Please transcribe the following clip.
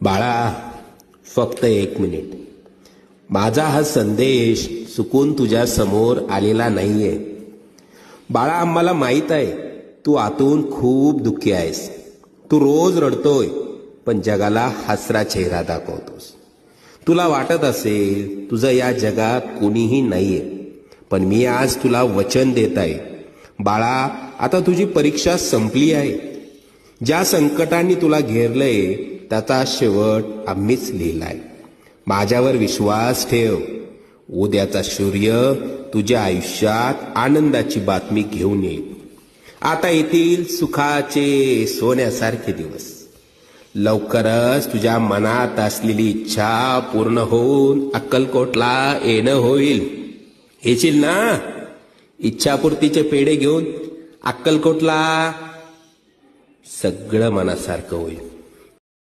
बाळा, फक्त 1 मिनिट. माझा हा संदेश चुकून तुझ्या समोर आलेला नाहीये. बाळा, आम्हाला माहीत आहे तू आतून खूप दुःखी आहेस. तू रोज रडतोय पण जगाला हसरा चेहरा दाखवतोस. तुला वाटत असेल तुझं या जगात कोणीही नाहीये, पण मी आज तुला वचन देत आहे बाळा, आता तुझी परीक्षा संपली आहे. ज्या संकटांनी तुला घेरलंय त्याचा शेवट आम्हीच लिहिलाय. माझ्यावर विश्वास ठेव. उद्याचा सूर्य तुझ्या आयुष्यात आनंदाची बातमी घेऊन येईल. आता येतील सुखाचे सोन्यासारखे दिवस. लवकरच तुझ्या मनात असलेली इच्छा पूर्ण होऊन अक्कलकोटला येणं होईल. येशील ना इच्छापूर्तीचे पेढे घेऊन अक्कलकोटला? सगळं मनासारखं होईल.